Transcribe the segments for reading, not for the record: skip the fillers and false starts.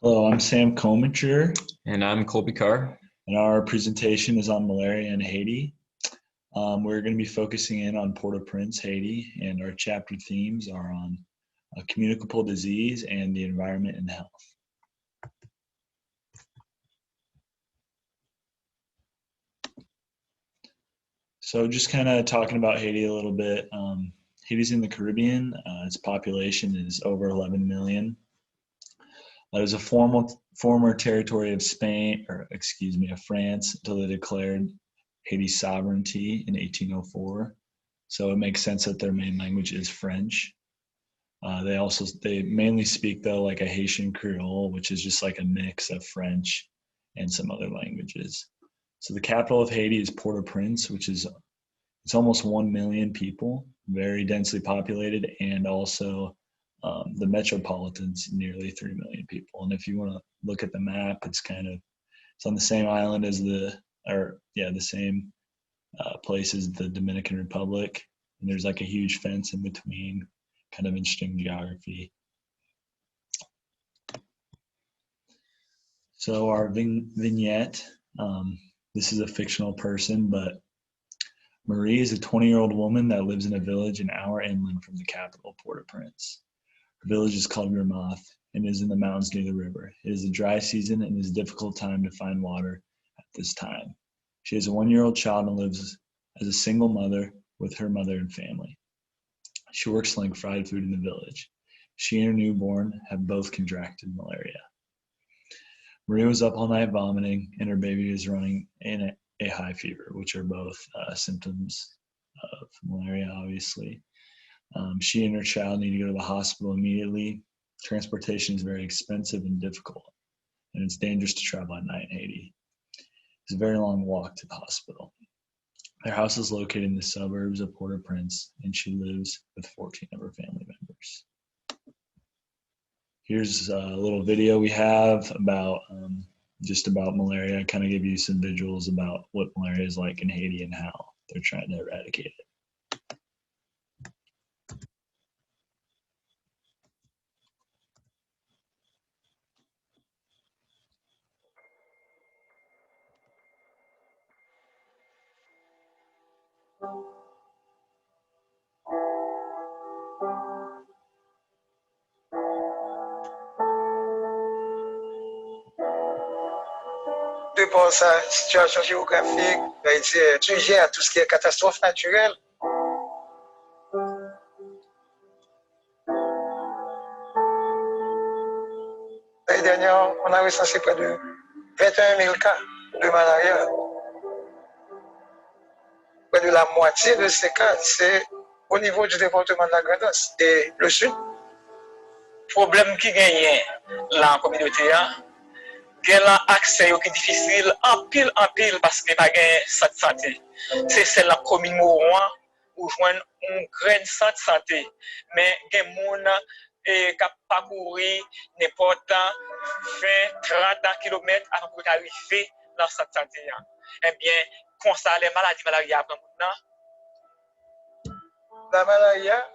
Hello, I'm Sam Comacher, And I'm Colby Carr. and our presentation is on malaria in Haiti. We're going to be focusing in on Port-au-Prince, Haiti, and our chapter themes are on communicable disease and the environment and health. So just kind of talking about Haiti a little bit. Haiti's in the Caribbean. Its population is over 11 million. It was a former territory of Spain, or excuse me, of France until they declared Haiti's sovereignty in 1804. So it makes sense that their main language is French. They mainly speak though like a Haitian Creole, which is just like a mix of French and some other languages. So the capital of Haiti is Port-au-Prince, which is it's almost 1 million people, very densely populated, and also the metropolitan's nearly 3 million people. And if you want to look at the map, it's on the same island as the same place as the Dominican Republic. And there's like a huge fence in between, kind of interesting geography. So our vignette, this is a fictional person, but Marie is a 20-year-old woman that lives in a village an hour inland from the capital, Port-au-Prince. Her village is called Grimath and is in the mountains near the river. It is a dry season and is a difficult time to find water at this time. She has a 1-year-old child and lives as a single mother with her mother and family. She works selling fried food in the village. She and her newborn have both contracted malaria. Maria was up all night vomiting, and her baby is running in a high fever, which are both symptoms of malaria, obviously. She and her child need to go to the hospital immediately. Transportation is very expensive and difficult, and it's dangerous to travel at night in Haiti. It's a very long walk to the hospital. Their house is located in the suburbs of Port-au-Prince, and she lives with 14 of her family members. Here's a little video we have about just about malaria. Kind of give you some visuals about what malaria is like in Haiti and how they're trying to eradicate it. De par sa situation géographique, Haïti est sujet à tout ce qui est catastrophe naturelle. L'année dernière, on a recensé près de 21 000 cas de malaria. Près de la moitié de ces cas, c'est au niveau du département de la Grand'Anse et le sud. Problème qui gagne la communauté, gen lan accès qui est difficile en pile parce que pas gain santé. C'est celle la commune Moron où joindre un grand centre santé mais gen moun qui parcourir n'importe 20-30 km avant pour arriver dans centre santé. Eh bien, constat les maladies malaria après maintenant. La malaria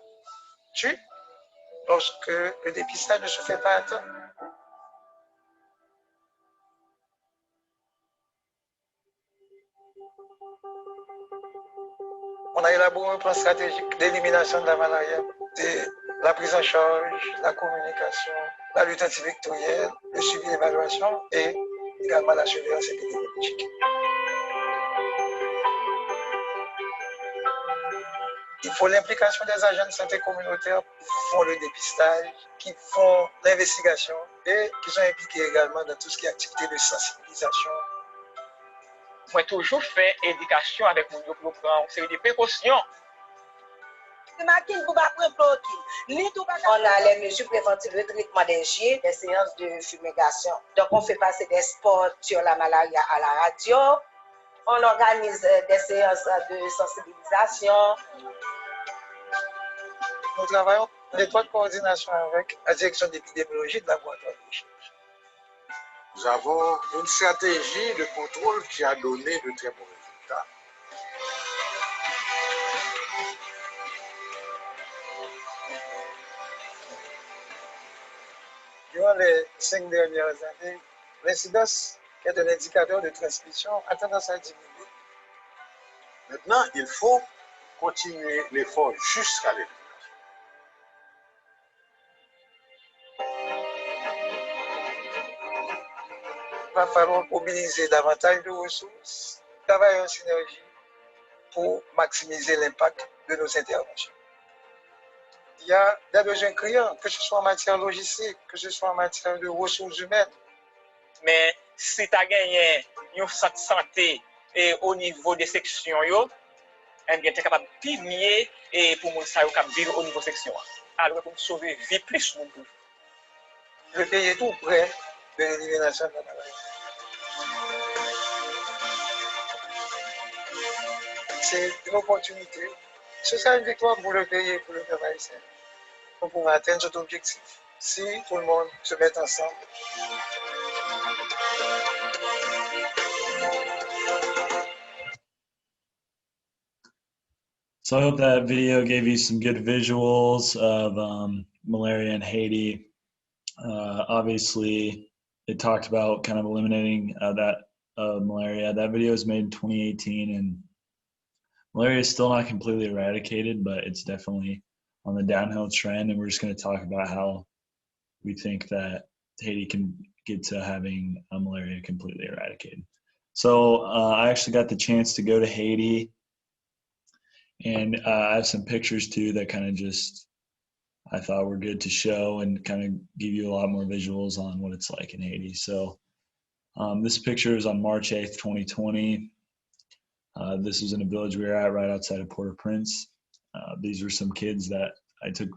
tue lorsque le dépistage ne se fait pas à temps. On a élaboré un plan stratégique d'élimination de la malaria, de la prise en charge, la communication, la lutte antivectorielle, le suivi d'évaluation et également la surveillance épidémiologique. Il faut l'implication des agents de santé communautaire qui font le dépistage, qui font l'investigation et qui sont impliqués également dans tout ce qui est activité de sensibilisation. Moi, toujours fait éducation avec mon pour prendre une série de précautions. On a les mesures préventives de traitement des chiens, des séances de fumigation. Donc, on fait passer des spots sur la malaria à la radio. On organise des séances de sensibilisation. Nous travaillons en étroite coordination avec la direction d'épidémiologie de laboratoire de recherche. Nous avons une stratégie de contrôle qui a donné de très bons résultats. durant les 5 dernières années, l'incidence, qui est un indicateur de transmission, a tendance à diminuer. Maintenant, il faut continuer l'effort jusqu'à l'élimination. Il va falloir mobiliser davantage de ressources, travailler en synergie pour maximiser l'impact de nos interventions. Il y a des besoins criants, que ce soit en matière logistique, que ce soit en matière de ressources humaines. Mais si tu as gagné une santé et au niveau des sections, tu es capable de mieux et pour les gens qui vivent au niveau section. Alors, pour sauver vie plus de monde. Le pays est tout près de l'élimination de la maladie. C'est une opportunité. Ce sera une victoire pour le pays et pour le peuple haïtien. On pourra atteindre cet objectif si tout le monde se met ensemble. So I hope that video gave you some good visuals of malaria in Haiti. Obviously, it talked about kind of eliminating that malaria. That video was made in 2018, and malaria is still not completely eradicated, but it's definitely on the downhill trend. And we're just going to talk about how we think that Haiti can get to having malaria completely eradicated. So I actually got the chance to go to Haiti. And I have some pictures too that kind of just I thought were good to show and kind of give you a lot more visuals on what it's like in Haiti. So this picture is on March 8th, 2020. This is in a village we were at right outside of Port-au-Prince. These were some kids that I took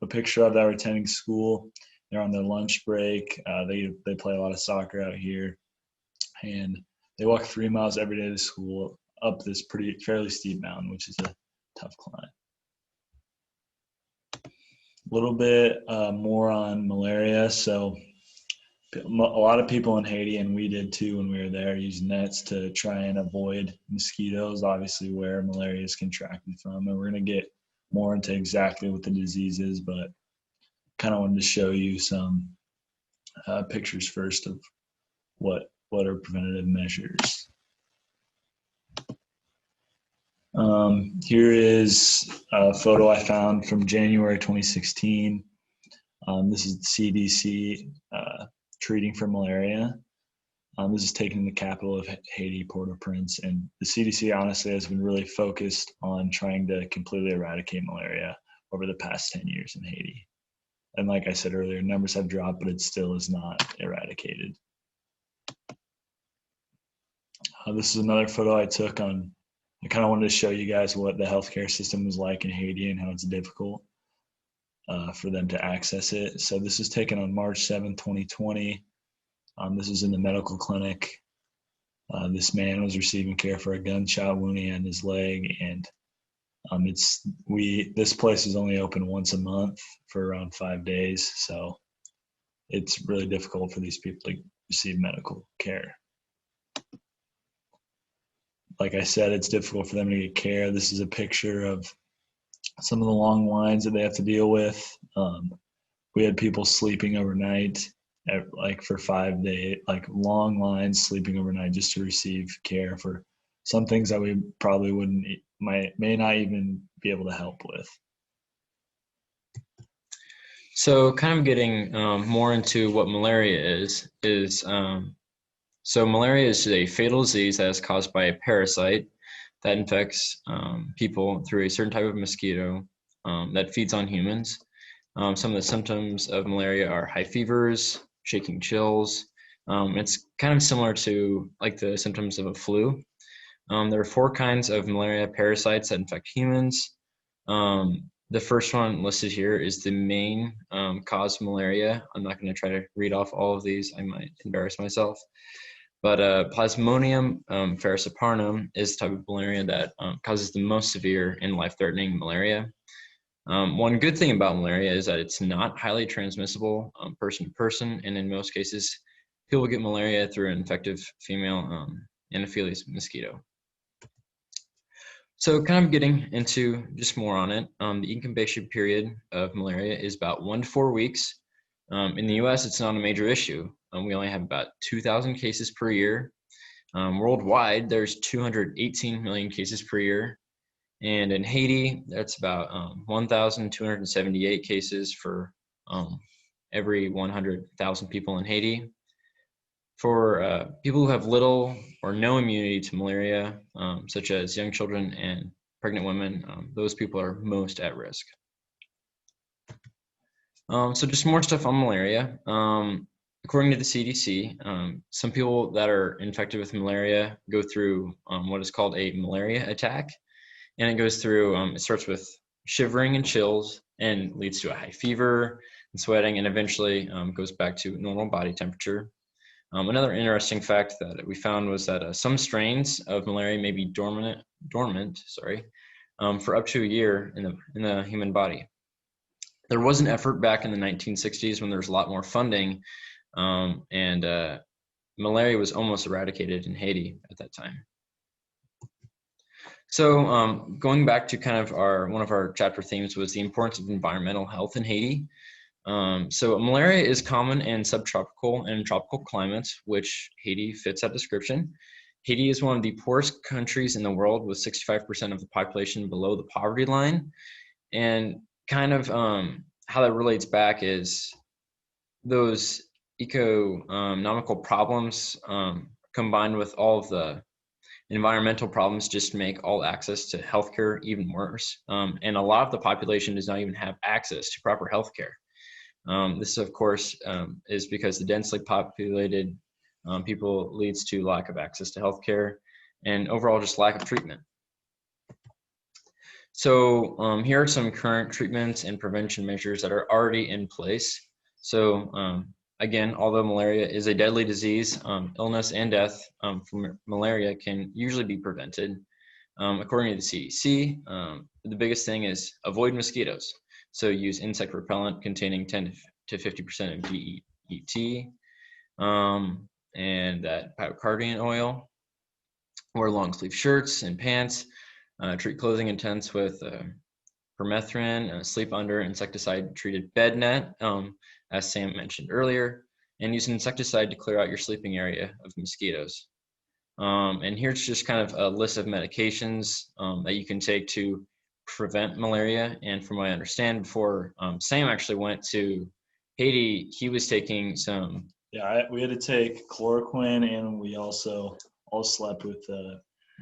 a picture of that were attending school. They're on their lunch break. They play a lot of soccer out here. And they walk 3 miles every day to school up this fairly steep mountain, which is a tough climb. A little bit more on malaria. So a lot of people in Haiti, and we did too when we were there, use nets to try and avoid mosquitoes, obviously where malaria is contracted from. And we're going to get more into exactly what the disease is, but kind of wanted to show you some pictures first of what are preventative measures. Here is a photo I found from January 2016. This is the CDC treating for malaria. This is taken in the capital of Haiti, Port-au-Prince, and the CDC honestly has been really focused on trying to completely eradicate malaria over the past 10 years in Haiti. And like I said earlier, numbers have dropped, but it still is not eradicated. This is another photo I took on. I kind of wanted to show you guys what the healthcare system was like in Haiti and how it's difficult for them to access it. So this is taken on March 7th, 2020. This is in the medical clinic. This man was receiving care for a gunshot wound in his leg, and this place is only open once a month for around 5 days. So it's really difficult for these people to receive medical care. Like I said, it's difficult for them to get care. This is a picture of some of the long lines that they have to deal with. We had people sleeping overnight for 5 days, like long lines sleeping overnight just to receive care for some things that we probably may not even be able to help with. So kind of getting more into what malaria is so malaria is a fatal disease that is caused by a parasite that infects people through a certain type of mosquito that feeds on humans. Some of the symptoms of malaria are high fevers, shaking chills. It's kind of similar to like the symptoms of a flu. There are 4 kinds of malaria parasites that infect humans. The first one listed here is the main cause of malaria. I'm not going to try to read off all of these. I might embarrass myself. But Plasmodium falciparum is the type of malaria that causes the most severe and life-threatening malaria. One good thing about malaria is that it's not highly transmissible person to person, and in most cases, people get malaria through an infective female Anopheles mosquito. So kind of getting into just more on it, the incubation period of malaria is about 1 to 4 weeks. In the US, it's not a major issue. We only have about 2,000 cases per year. Worldwide, there's 218 million cases per year. And in Haiti, that's about 1,278 cases for every 100,000 people in Haiti. For people who have little or no immunity to malaria, such as young children and pregnant women, those people are most at risk. So just more stuff on malaria. According to the CDC, some people that are infected with malaria go through what is called a malaria attack. And it goes through, it starts with shivering and chills and leads to a high fever and sweating and eventually goes back to normal body temperature. Another interesting fact that we found was that some strains of malaria may be dormant, for up to a year in the human body. There was an effort back in the 1960s when there was a lot more funding, and malaria was almost eradicated in Haiti at that time. So going back to kind of one of our chapter themes was the importance of environmental health in Haiti. So malaria is common in subtropical and tropical climates, which Haiti fits that description. Haiti is one of the poorest countries in the world with 65% of the population below the poverty line. And kind of how that relates back is those economical problems combined with all of the environmental problems just make all access to healthcare even worse. And a lot of the population does not even have access to proper healthcare. This, of course, is because the densely populated people leads to lack of access to healthcare and overall just lack of treatment. So here are some current treatments and prevention measures that are already in place. So again, although malaria is a deadly disease, illness and death from malaria can usually be prevented. According to the CDC, the biggest thing is avoid mosquitoes. So use insect repellent containing 10 to 50% of DEET and that picocardium oil. Wear long sleeve shirts and pants. Treat clothing and tents with permethrin. Sleep under insecticide treated bed net, as Sam mentioned earlier, and use an insecticide to clear out your sleeping area of mosquitoes. And here's just kind of a list of medications that you can take to prevent malaria. And from what I understand, before Sam actually went to Haiti, he was taking some. Yeah, we had to take chloroquine, and we also all slept with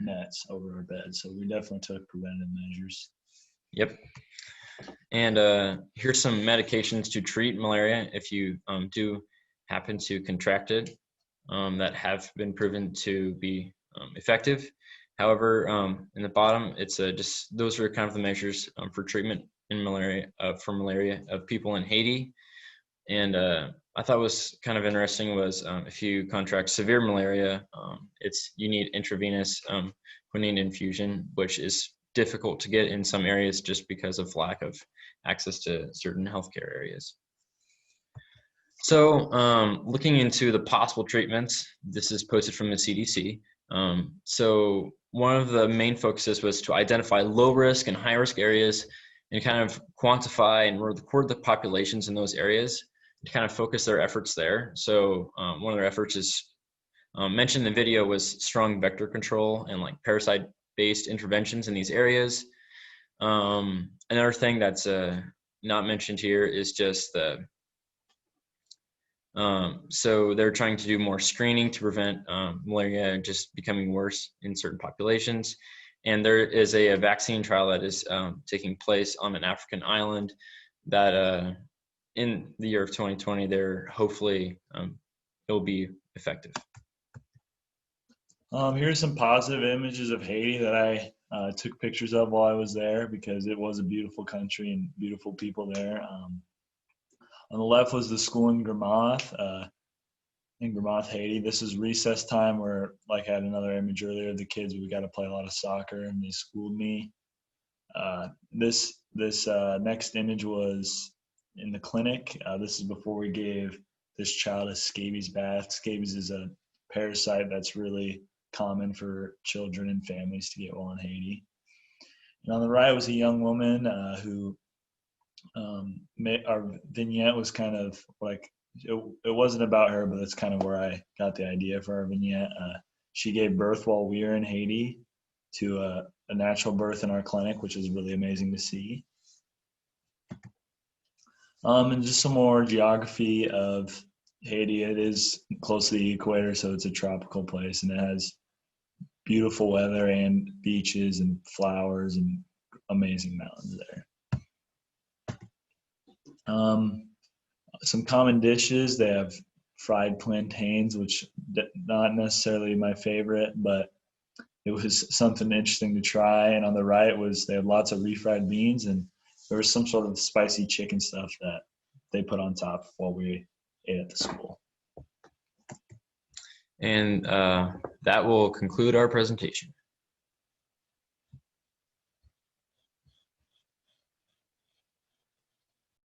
nets over our beds. So we definitely took preventative measures. Yep. And here's some medications to treat malaria if you do happen to contract it that have been proven to be effective. However, in the bottom, it's just those are kind of the measures for treatment in malaria for malaria of people in Haiti. And I thought was kind of interesting was if you contract severe malaria, you need intravenous quinine infusion, which is difficult to get in some areas just because of lack of access to certain healthcare areas. So looking into the possible treatments, this is posted from the CDC. So one of the main focuses was to identify low risk and high risk areas and kind of quantify and record the populations in those areas to kind of focus their efforts there. So one of their efforts is mentioned in the video was strong vector control and like parasite-based interventions in these areas. Another thing that's not mentioned here is just the so they're trying to do more screening to prevent malaria just becoming worse in certain populations. And there is a vaccine trial that is taking place on an African island that in the year of 2020, there hopefully it will be effective. Here's some positive images of Haiti that I took pictures of while I was there because it was a beautiful country and beautiful people there. On the left was the school in Grammath, Haiti. This is recess time where, like I had another image earlier, the kids, we got to play a lot of soccer and they schooled me. This next image was in the clinic. This is before we gave this child a scabies bath. Scabies is a parasite that's really common for children and families to get while in Haiti. And on the right was a young woman who Our vignette was kind of like, it wasn't about her, but that's kind of where I got the idea for our vignette. She gave birth while we were in Haiti to a natural birth in our clinic, which is really amazing to see. And just some more geography of Haiti. It is close to the equator, so it's a tropical place, and it has beautiful weather and beaches and flowers and amazing mountains there. Some common dishes, they have fried plantains, which not necessarily my favorite, but it was something interesting to try. And on the right was, they had lots of refried beans, and there was some sort of spicy chicken stuff that they put on top while we ate at the school. And that will conclude our presentation.